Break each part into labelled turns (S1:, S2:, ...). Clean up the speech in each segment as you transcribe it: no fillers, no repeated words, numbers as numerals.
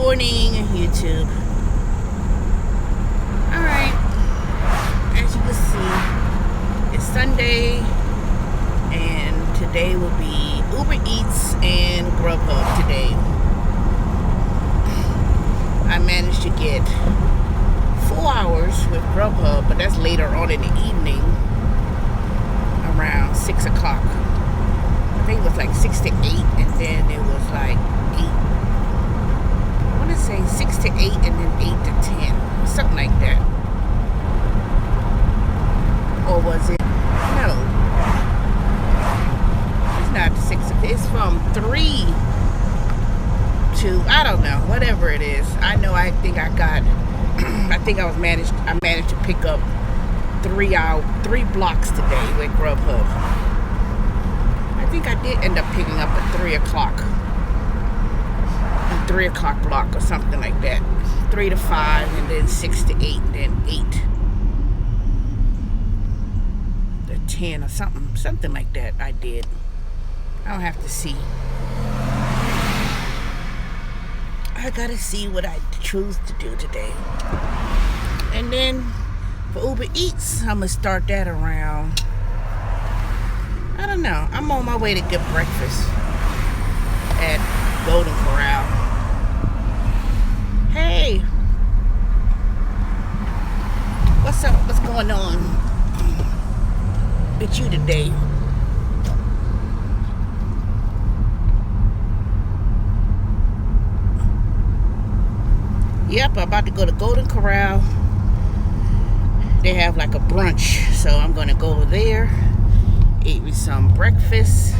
S1: morning, YouTube. Alright, as you can see, it's Sunday, and today will be Uber Eats and Grubhub today. I managed to get 4 hours with Grubhub, but that's later on in the evening, around 6 o'clock. I think it was like 6 to 8, and then it was like 8. I want to say 6 to 8 and then 8 to 10. Something like that. Or was it? No. It's not 6. It's from 3 to, I don't know, whatever it is. I know I think I got, I managed to pick up 3 blocks today with Grubhub. I think I did end up picking up a 3 o'clock. A 3 o'clock block or something like that. 3 to 5 and then 6 to 8 and then 8 to 10 or something like that I did. I'll have to see. I gotta see what I choose to do today. And then for Uber Eats, I'm gonna start that around, I don't know. I'm on my way to get breakfast at Golden Corral. Hey, what's up? What's going on with you today? Yep, I'm about to go to Golden Corral. They have like a brunch, so I'm gonna go over there, eat me some breakfast.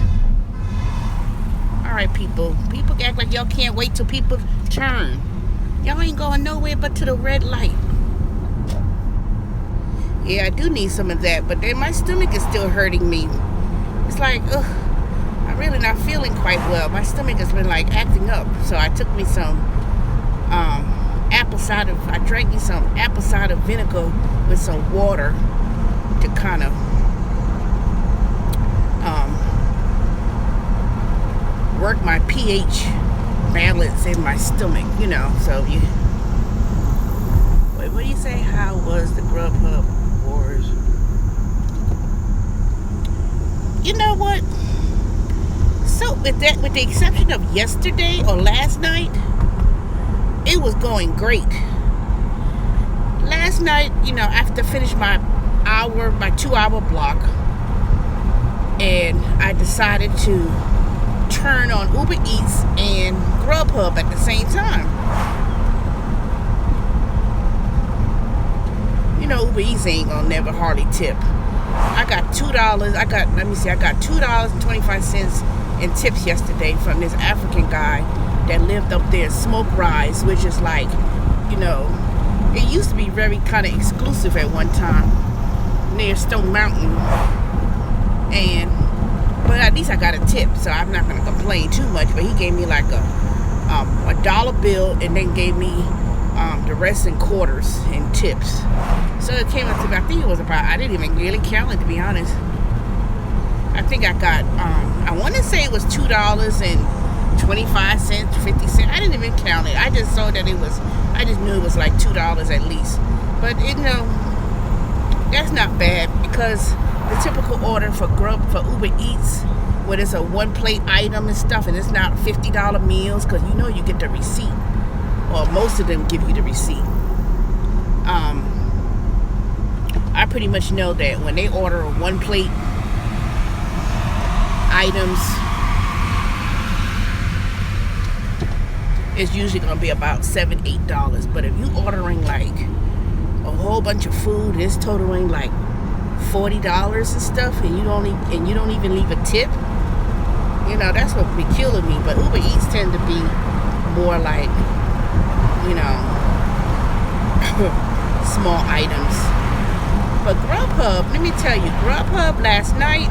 S1: All right, people act like y'all can't wait till people turn. Y'all ain't going nowhere but to the red light. Yeah, I do need some of that, but then my stomach is still hurting me. It's like, ugh, I'm really not feeling quite well. My stomach has been like acting up, so I took me some apple cider. I drank me some apple cider vinegar with some water to kind of work my pH balance in my stomach, you know. So you wait, what do you say? How was the Grubhub wars? You know what? So with the exception of yesterday or last night, it was going great. Last night, you know, after I finished my 2-hour block, and I decided to turn on Uber Eats and Grubhub at the same time. You know, Uber Eats ain't gonna never hardly tip. I got $2. I got $2.25 in tips yesterday from this African guy that lived up there, Smoke Rise, which is like, you know, it used to be very kind of exclusive at one time near Stone Mountain, but at least I got a tip, so I'm not gonna complain too much. But he gave me like a dollar bill and then gave me the rest in quarters and tips. So it came up to, I think it was about, I didn't even really count it, to be honest. I think I got I want to say it was $2.25, 50 cents. I didn't even count it. I just saw that I just knew it was like $2 at least. But you know, that's not bad, because the typical order for Uber Eats, where it's a one plate item and stuff, and it's not $50 meals, because you know you get the receipt, or most of them give you the receipt. I pretty much know that when they order one plate items, it's usually going to be about $7, $8. But if you ordering like a whole bunch of food, it's totaling like $40 and stuff, and you don't even leave a tip. You know, that's what be killing me. But Uber Eats tend to be more like, you know, small items. But Grubhub, let me tell you, Grubhub last night,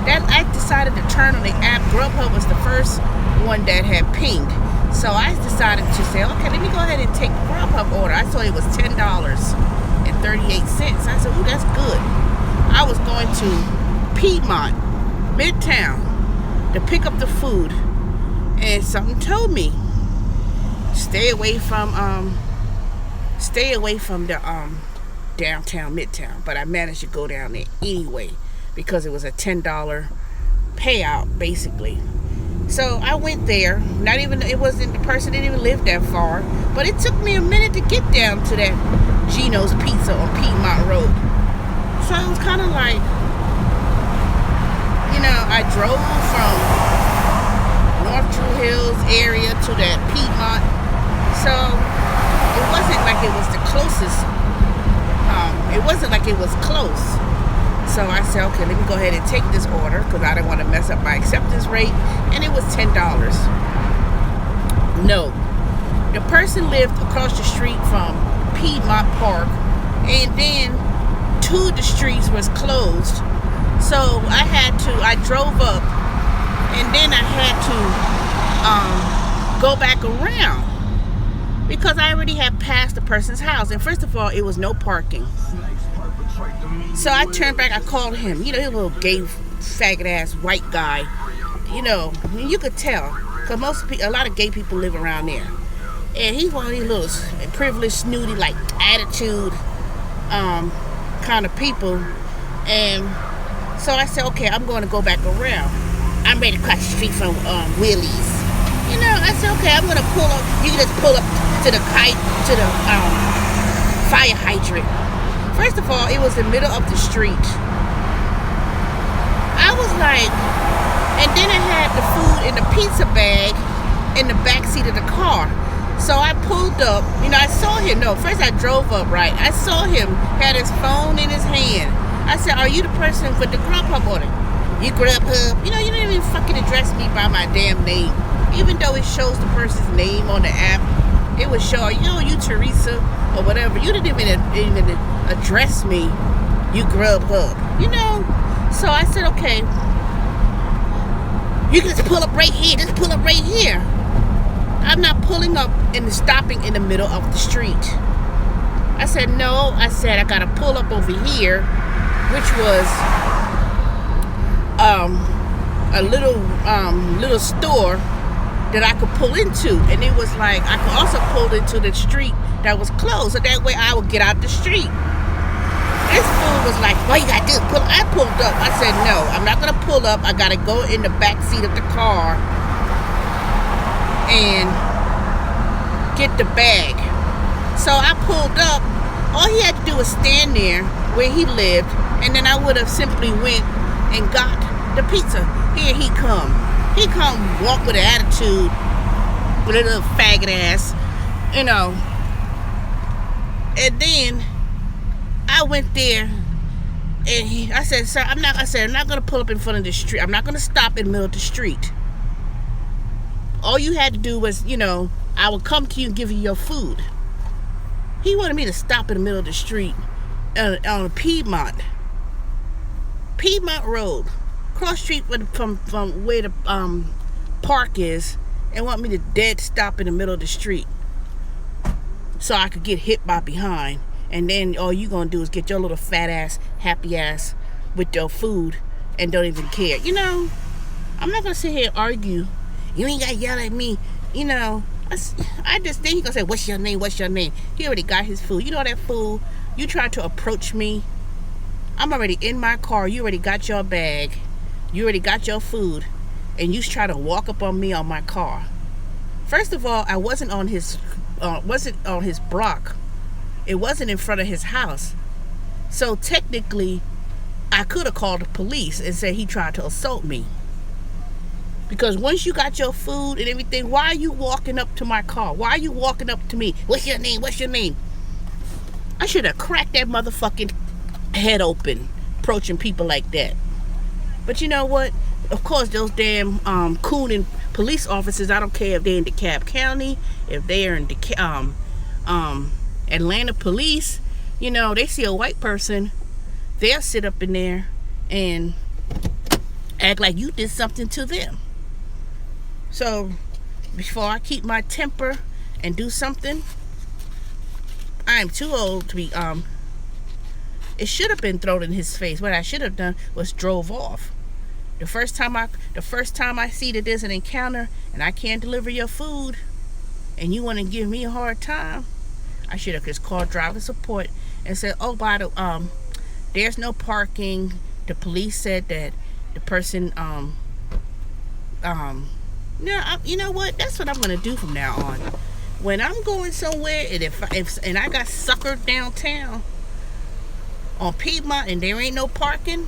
S1: that I decided to turn on the app. Grubhub was the first one that had pinged. So I decided to say, okay, let me go ahead and take Grubhub order. I saw it was $10.38. I said, ooh, that's good. I was going to Piedmont, Midtown, to pick up the food, and something told me stay away from the downtown midtown. But I managed to go down there anyway because it was a $10 payout basically. So I went there. The person didn't even live that far, but it took me a minute to get down to that Gino's Pizza on Piedmont Road. So it was kind of like, I drove from North True Hills area to that Piedmont. So it wasn't like it was the closest. It wasn't like it was close. So I said, okay, let me go ahead and take this order because I didn't want to mess up my acceptance rate. And it was $10. No. The person lived across the street from Piedmont Park. And then 2 of the streets was closed. So I drove up. And then I had to go back around. Because I already had passed the person's house. And first of all, it was no parking. So I turned back, I called him. He's a little gay, faggot ass white guy. And you could tell. Because a lot of gay people live around there. And he's one of these little privileged, snooty, like, attitude kind of people. And so I said, okay, I'm going to go back around. I'm ready to cross the street from Willie's. I said, okay, I'm going to pull up. You can just pull up to the fire hydrant. First of all, it was the middle of the street. I was like, and then I had the food in the pizza bag in the back seat of the car. So I pulled up. I saw him. No, first I drove up, right? I saw him, had his phone in his hand. I said, are you the person with the Grubhub order? You Grubhub? You didn't even fucking address me by my damn name. Even though it shows the person's name on the app, it would show, you Teresa or whatever. You didn't even address me, you Grubhub. So I said, okay, you can just pull up right here. Just pull up right here. I'm not pulling up and stopping in the middle of the street. I said, no. I said, I got to pull up over here, which was a little store that I could pull into. And it was like, I could also pull into the street that was closed. So that way I would get out the street. This fool was like, all you gotta do is pull up. I pulled up. I said, no, I'm not gonna pull up. I gotta go in the back seat of the car and get the bag. So I pulled up. All he had to do was stand there where he lived, and then I would have simply went and got the pizza. Here he come. He come walk with an attitude, with a little faggot ass, And then I went there, and I said, sir, I'm not gonna pull up in front of the street. I'm not gonna stop in the middle of the street. All you had to do was, I would come to you and give you your food. He wanted me to stop in the middle of the street on Piedmont Road, cross street from where the park is, and want me to dead stop in the middle of the street so I could get hit by behind. And then all you gonna do is get your little fat ass, happy ass with your food and don't even care. I'm not gonna sit here and argue. You ain't gotta yell at me. I just think he gonna say, what's your name? What's your name? He already got his food. That fool, you tried to approach me. I'm already in my car. You already got your bag. You already got your food. And you try to walk up on me on my car. First of all, I wasn't on his block. It wasn't in front of his house. So technically, I could have called the police and said he tried to assault me. Because once you got your food and everything, why are you walking up to my car? Why are you walking up to me? What's your name? What's your name? I should have cracked that motherfucking head open, approaching people like that. But you know what? Of course, those damn cooning police officers, I don't care if they're in DeKalb County, if they're in Atlanta police, they see a white person, they'll sit up in there and act like you did something to them. So before I keep my temper and do something, I am too old to be it should have been thrown in his face. What I should have done was drove off. The first time I see that there's an encounter and I can't deliver your food, and you want to give me a hard time, I should have just called driver support and said, oh, there's no parking. The police said that the person, you know what? That's what I'm gonna do from now on. When I'm going somewhere, and if I got suckered downtown on Piedmont and there ain't no parking,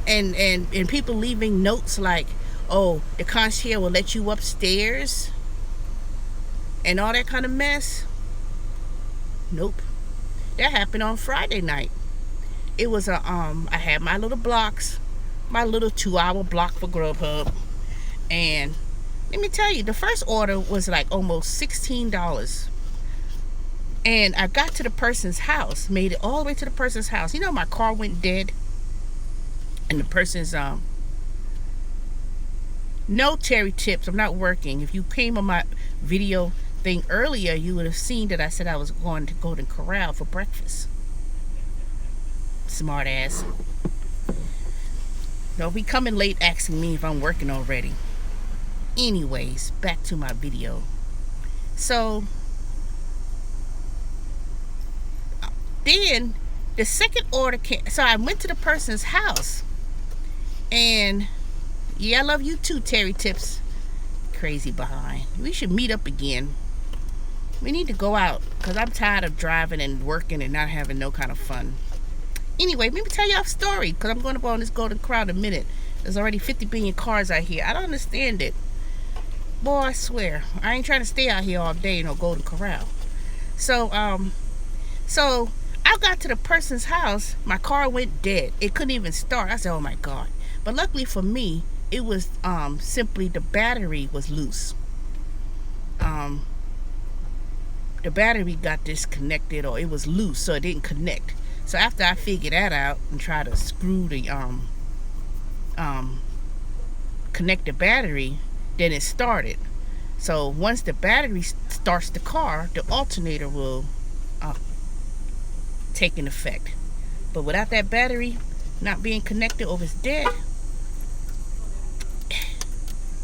S1: and people leaving notes like, oh, the concierge will let you upstairs, and all that kind of mess. Nope. That happened on Friday night. It was I had my little blocks, my little 2-hour block for Grubhub, and let me tell you, the first order was like almost $16. And I got to the person's house, made it all the way to the person's house. You know, my car went dead, and the person's no, Terry Tips, I'm not working. If you came on my video thing earlier, you would have seen that I said I was going to Golden Corral for breakfast. Smart ass. Don't be coming late asking me if I'm working already. Anyways, back to my video. So then the second order came. So I went to the person's house, and yeah, I love you too, Terry Tips. Crazy behind. We should meet up again. We need to go out, because I'm tired of driving and working and not having no kind of fun. Anyway, let me tell y'all a story, because I'm going to go on this Golden Corral in a minute. There's already 50 billion cars out here. I don't understand it. Boy, I swear, I ain't trying to stay out here all day in no Golden Corral. So I got to the person's house. My car went dead. It couldn't even start. I said, oh my God. But luckily for me, it was simply the battery was loose. The battery got disconnected, or it was loose, so it didn't connect. So after I figured that out and tried to screw the connect the battery, then it started. So once the battery starts the car, the alternator will take an effect. But without that battery not being connected, or if it's dead,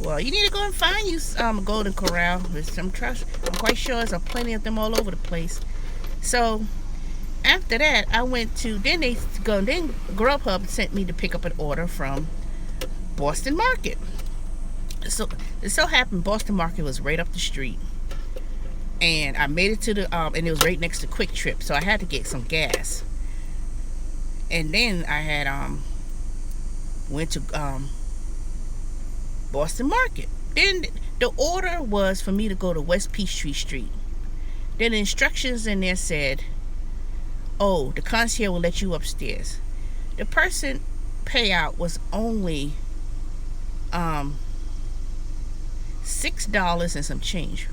S1: well, you need to go and find you a Golden Corral. I'm quite sure there's plenty of them all over the place. So after that, I went to, then Grubhub sent me to pick up an order from Boston Market. So it so happened Boston Market was right up the street, and I made it to the and it was right next to Quick Trip, so I had to get some gas. And then I had went to Boston Market. Then the order was for me to go to West Peachtree Street. Then the instructions in there said, oh, the concierge will let you upstairs. The person payout was only $6 and some change.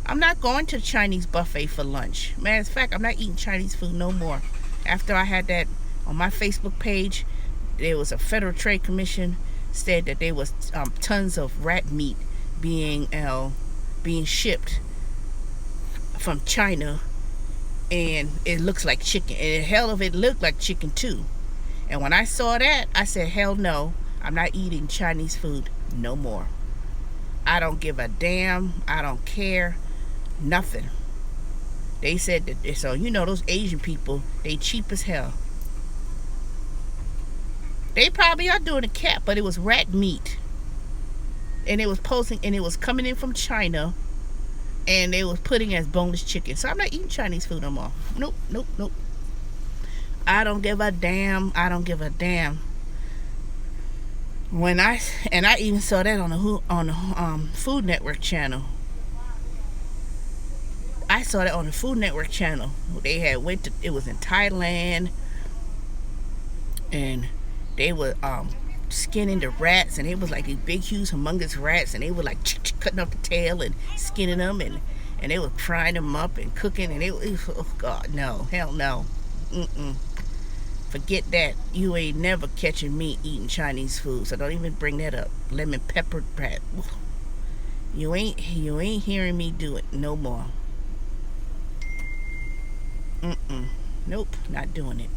S1: I'm not going to the Chinese buffet for lunch. Matter of fact, I'm not eating Chinese food no more. After I had that on my Facebook page, there was a Federal Trade Commission said that there was tons of rat meat being shipped from China, and it looks like chicken, and hell of it looked like chicken too. And when I saw that, I said, hell no, I'm not eating Chinese food no more. I don't give a damn. I don't care. Nothing. They said that, so you know those Asian people, they cheap as hell. They probably are doing a cat, but it was rat meat. And it was posting, and it was coming in from China, and they was putting it as boneless chicken. So I'm not eating Chinese food no more. Nope, nope, nope. I don't give a damn. I don't give a damn. When I even saw that on the Food Network channel. I saw that on the Food Network channel. They had it was in Thailand, and they were skinning the rats, and it was like these big, huge, humongous rats, and they were like cutting up the tail and skinning them, and they were frying them up and cooking, and oh God, no, hell no, forget that. You ain't never catching me eating Chinese food, so don't even bring that up. Lemon pepper rat. You ain't hearing me do it no more. Nope, not doing it.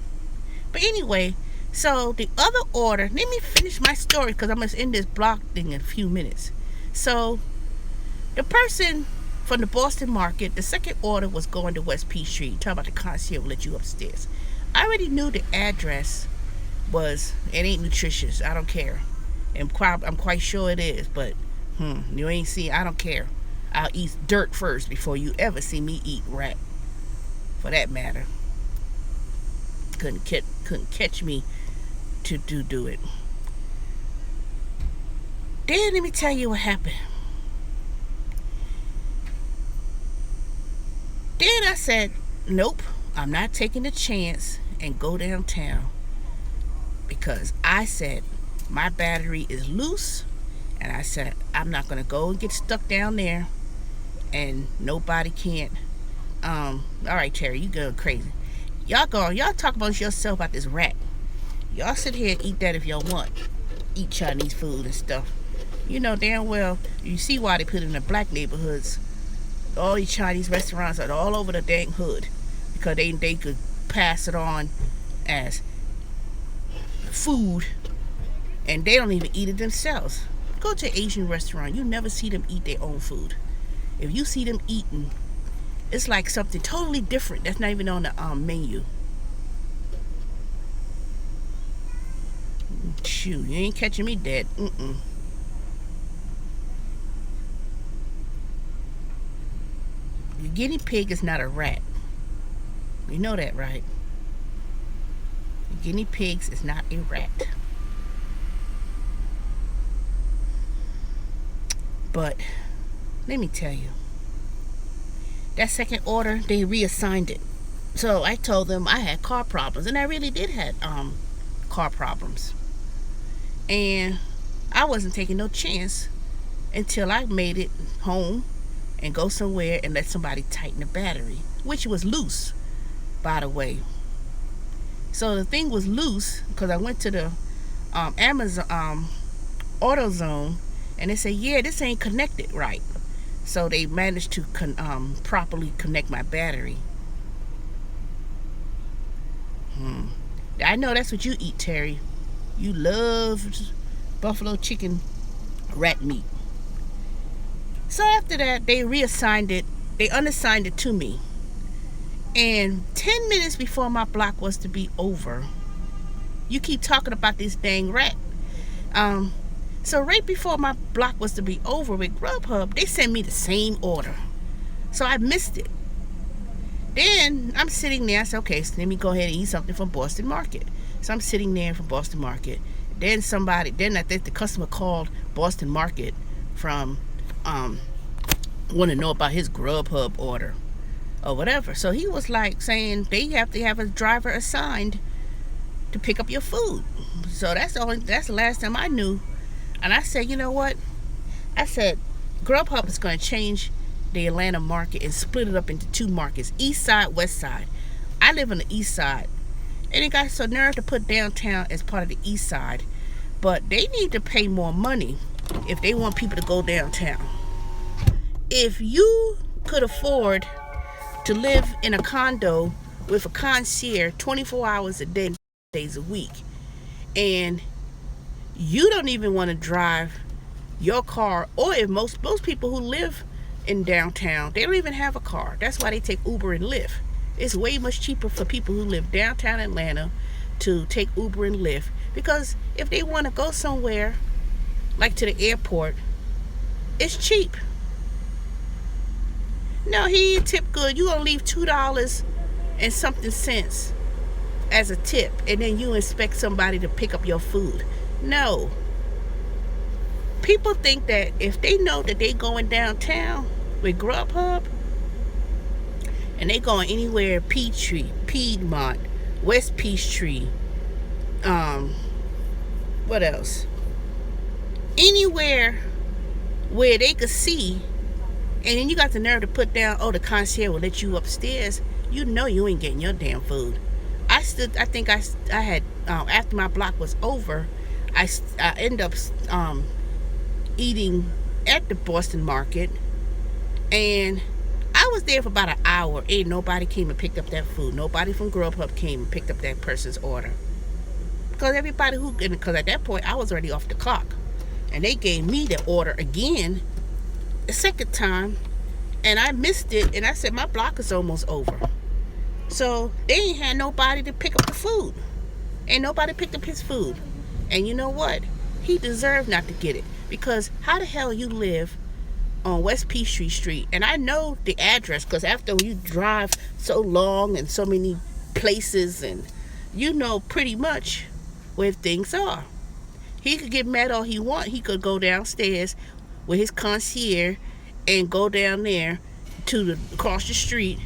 S1: But anyway, so the other order, let me finish my story, because I'm going to end this blog thing in a few minutes. So The person from the Boston market, the second order was going to West Peachtree. Talking about the concierge will let you upstairs. I already knew the address was, it ain't nutritious. I don't care. And I'm quite sure it is, but you ain't see, I don't care. I'll eat dirt first before you ever see me eat rat. For that matter. Couldn't catch me to do it. Then let me tell you what happened. Then I said, nope, I'm not taking the chance and go downtown, because I said my battery is loose, and I said I'm not gonna go and get stuck down there, and nobody can't. All right, Terry, you going crazy. Y'all talk about yourself about this rat. Y'all sit here and eat that if y'all want. Eat Chinese food and stuff. You know damn well, you see why they put it in the black neighborhoods. All these Chinese restaurants are all over the dang hood, because they could pass it on as food, and they don't even eat it themselves. Go to an Asian restaurant, you never see them eat their own food. If you see them eating, it's like something totally different that's not even on the menu. Shoot, you ain't catching me dead. Your guinea pig is not a rat. You know that, right? Guinea pigs is not a rat. But let me tell you, that second order, they reassigned it. So I told them I had car problems, and I really did have car problems. And I wasn't taking no chance until I made it home and go somewhere and let somebody tighten the battery, which was loose, by the way. So the thing was loose because I went to the Amazon AutoZone, and they said, yeah, this ain't connected right. So they managed to properly connect my battery. I know that's what you eat, Terry. You love buffalo chicken rat meat. So after that, they reassigned it. They unassigned it to me. And 10 minutes before my block was to be over, you keep talking about this dang rat. So right before my block was to be over with Grubhub, they sent me the same order. So I missed it. Then I'm sitting there. I said, okay, so let me go ahead and eat something from Boston Market. So I'm sitting there from Boston Market. Then I think the customer called Boston Market from, want to know about his Grubhub order or whatever. So he was like saying they have to have a driver assigned to pick up your food. So that's the last time I knew. And I said, you know what? I said, Grubhub is going to change the Atlanta market and split it up into two markets, east side, west side. I live on the east side, and they got so nerve to put downtown as part of the east side, but they need to pay more money if they want people to go downtown. If you could afford to live in a condo with a concierge 24 hours a day, days a week, and you don't even want to drive your car, or if most people who live in downtown, they don't even have a car. That's why they take Uber and Lyft. It's way much cheaper for people who live downtown Atlanta to take Uber and Lyft, because if they want to go somewhere like to the airport, it's cheap. No, he ain't tip good. You gonna leave $2 and something cents as a tip, and then you expect somebody to pick up your food. No. People think that if they know that they going downtown with Grubhub, and they going anywhere, Peachtree, Piedmont, West Peachtree, what else? Anywhere where they could see, and then you got the nerve to put down, oh, the concierge will let you upstairs. You know you ain't getting your damn food. I think I had, after my block was over, I ended up eating at the Boston Market, and I was there for about an hour. Ain't nobody came and picked up that food. Nobody from Grubhub came and picked up that person's order, because because at that point I was already off the clock, and they gave me the order again a second time, and I missed it, and I said my block is almost over. So they ain't had nobody to pick up the food. Ain't nobody picked up his food. And you know what? He deserved not to get it. Because how the hell you live on West Peachtree Street? And I know the address, because after you drive so long and so many places, and you know pretty much where things are. He could get mad all he want. He could go downstairs with his concierge and go down there to across the street.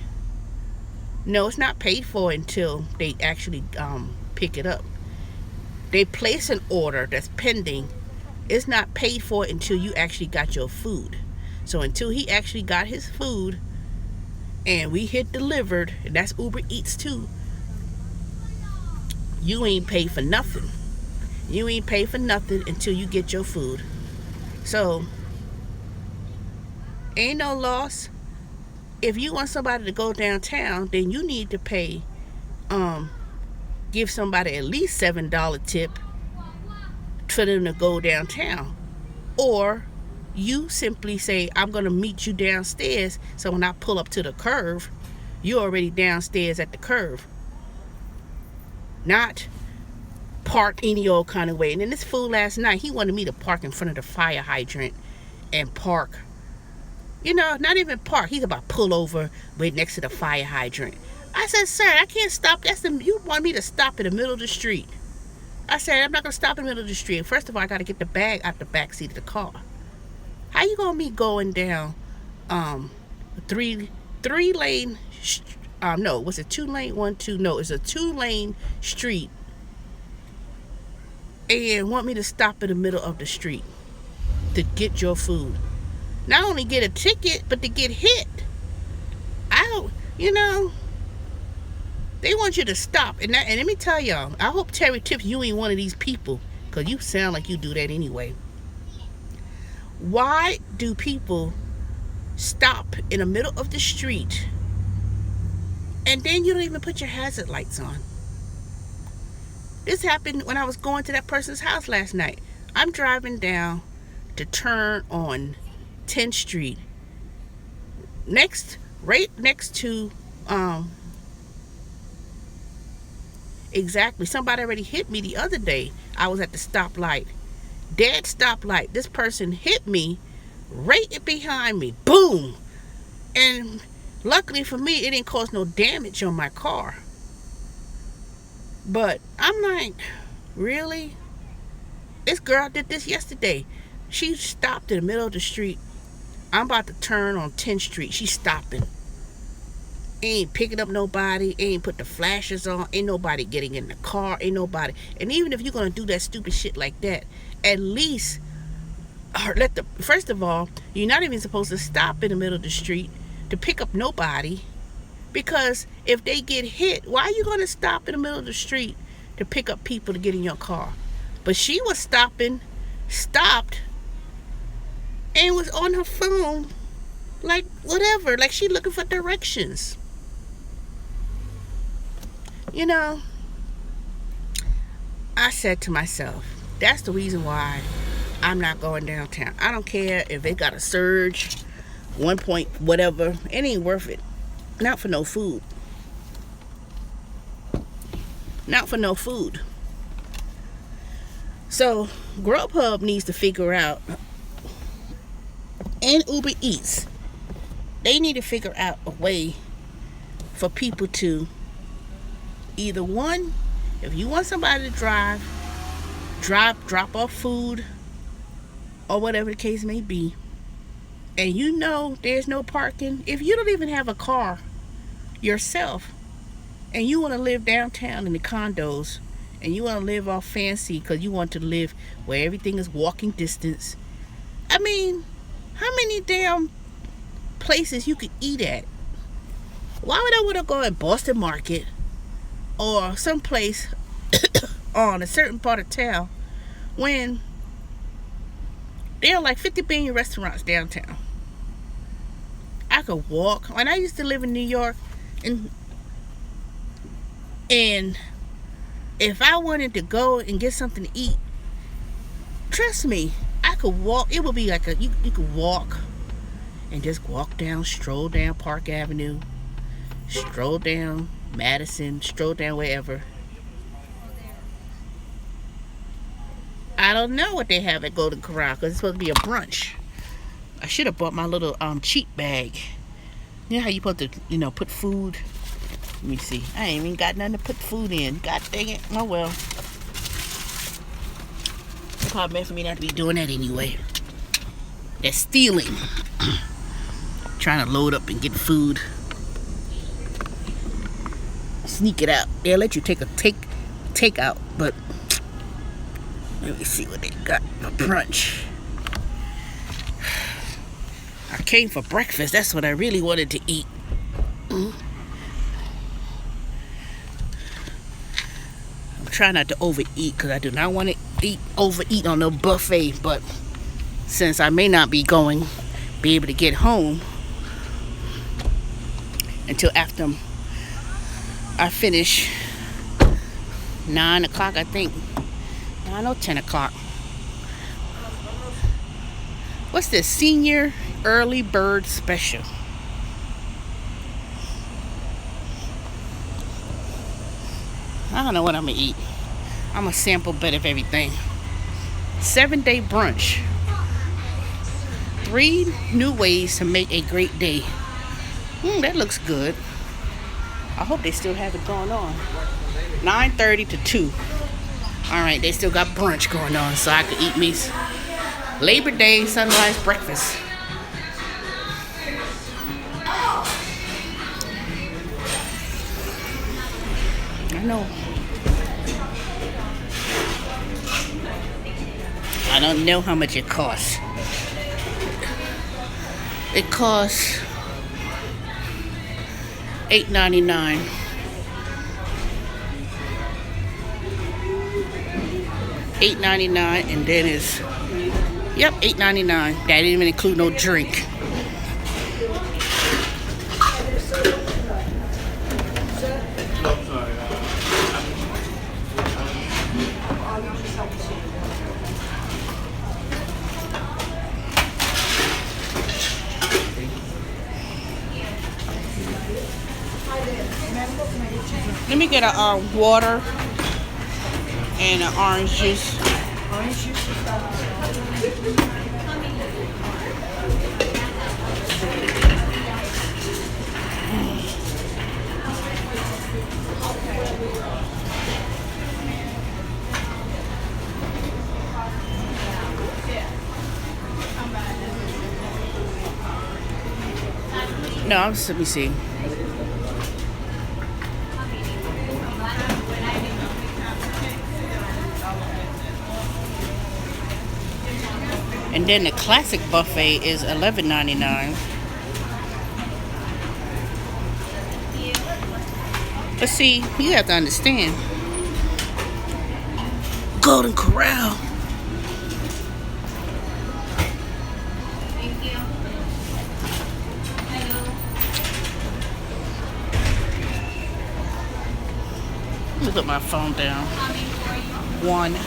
S1: No, it's not paid for until they actually pick it up. They place an order that's pending. It's not paid for until you actually got your food. So until he actually got his food and we hit delivered, and that's Uber Eats too, you ain't paid for nothing. You ain't paid for nothing until you get your food. So ain't no loss. If you want somebody to go downtown, then you need to pay, give somebody at least $7 tip for them to go downtown. Or you simply say, I'm going to meet you downstairs, so when I pull up to the curve, you're already downstairs at the curve. Not park any old kind of way. And then this fool last night, he wanted me to park in front of the fire hydrant and park. You know, not even park. He's about to pull over right next to the fire hydrant. I said, sir, I can't stop. You want me to stop in the middle of the street. I said, I'm not going to stop in the middle of the street. First of all, I got to get the bag out the back seat of the car. How you going to be going down three lane, no, was it 2 lane, 1, 2? No, it's a 2-lane street. And want me to stop in the middle of the street to get your food. Not only get a ticket, but to get hit. They want you to stop. And let me tell y'all, I hope Terry Tips, you ain't one of these people, because you sound like you do that anyway. Why do people stop in the middle of the street and then you don't even put your hazard lights on? This happened when I was going to that person's house last night. I'm driving down to turn on 10th Street. Right next to, exactly, somebody already hit me the other day. I was at the stoplight. Dead stoplight. This person hit me right behind me. Boom! And luckily for me, it didn't cause no damage on my car. But I'm like, really? This girl did this yesterday. She stopped in the middle of the street. I'm about to turn on 10th Street. She's stopping. Ain't picking up nobody. Ain't put the flashers on. Ain't nobody getting in the car. Ain't nobody. And even if you're going to do that stupid shit like that, at least first of all, you're not even supposed to stop in the middle of the street to pick up nobody. Because if they get hit, why are you going to stop in the middle of the street to pick up people to get in your car? But she was stopped, and was on her phone, like whatever, like she looking for directions. You know, I said to myself, that's the reason why I'm not going downtown. I don't care if they got a surge, 1 point, whatever. It ain't worth it. Not for no food. Not for no food. So Grubhub needs to figure out, and Uber Eats, they need to figure out a way for people to either, one, if you want somebody to drop off food or whatever the case may be, and you know there's no parking, if you don't even have a car yourself and you want to live downtown in the condos and you want to live all fancy because you want to live where everything is walking distance, I mean, how many damn places you could eat at? Why would I want to go at Boston Market or someplace on a certain part of town when there are like 50 billion restaurants downtown? I could walk. When I used to live in New York, and if I wanted to go and get something to eat, trust me, I could walk. It would be like you could walk and just walk down, stroll down Park Avenue, stroll down Madison, stroll down wherever. I don't know what they have at Golden Corral because it's supposed to be a brunch. I should have bought my little cheat bag. You know how you put put food. Let me see. I ain't even got nothing to put food in. God dang it. Oh well. It's probably meant for me not to be doing that anyway. That's stealing. Trying to load up and get food. Sneak it out. They'll let you take out, but let me see what they got for brunch. I came for breakfast. That's what I really wanted to eat. I'm trying not to overeat because I do not want to overeat on no buffet. But since I may not be able to get home until after I finish 9 o'clock, I think. 9 or 10 o'clock. What's this? Senior Early Bird Special. I don't know what I'm going to eat. I'm going to sample a bit of everything. 7-day brunch. 3 new ways to make a great day. That looks good. I hope they still have it going on. 9:30 to 2. Alright, they still got brunch going on, so I could eat me Labor Day sunrise breakfast. I know. I don't know how much it costs. It costs $8.99. $8.99, and then it's $8.99. That didn't even include no drink. Let me get a water and an orange juice. Orange juice. No, let me see. And then the classic buffet is $11.99. But see, you have to understand. Golden Corral.
S2: Thank you.
S1: Let me put my phone down. One.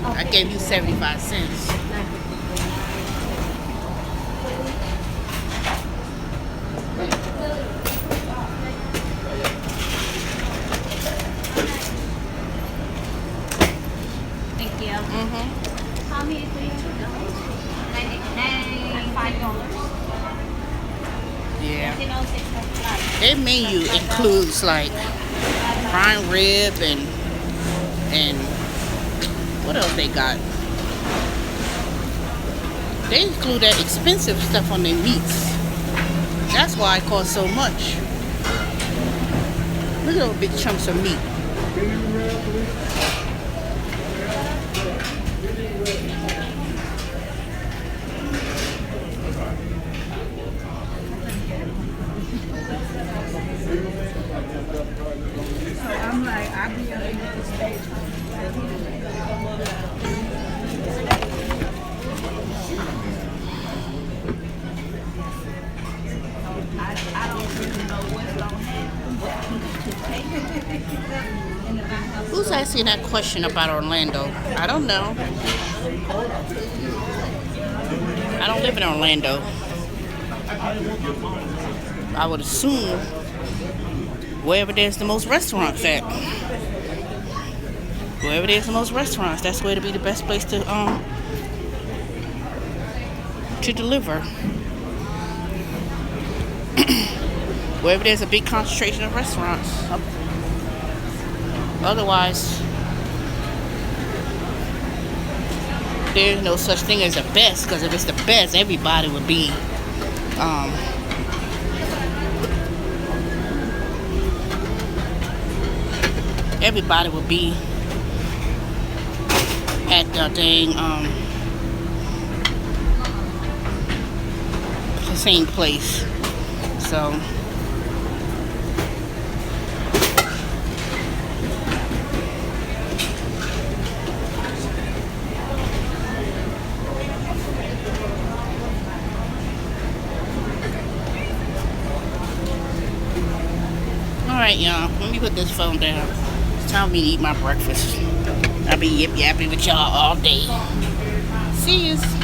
S1: I gave you 75 cents.
S2: Thank you. How many for you? $5.
S1: Yeah. Their menu includes like prime rib and What else they got? They include that expensive stuff on their meats. That's why it costs so much. Look at those big chunks of meat.
S2: I'm like, I'll be on the stage. I don't really know what's gonna happen, but
S1: Who's asking that question about Orlando? I don't know. I don't live in Orlando. I would assume wherever there's the most restaurants at. Wherever there's the most restaurants, that's where to be the best place to deliver. Wherever there's a big concentration of restaurants. Otherwise, there's no such thing as the best, because if it's the best, everybody would be at the dang the same place. So alright, y'all, let me put this phone down. It's time for me to eat my breakfast. I'll be yip yapping with y'all all day. See yous.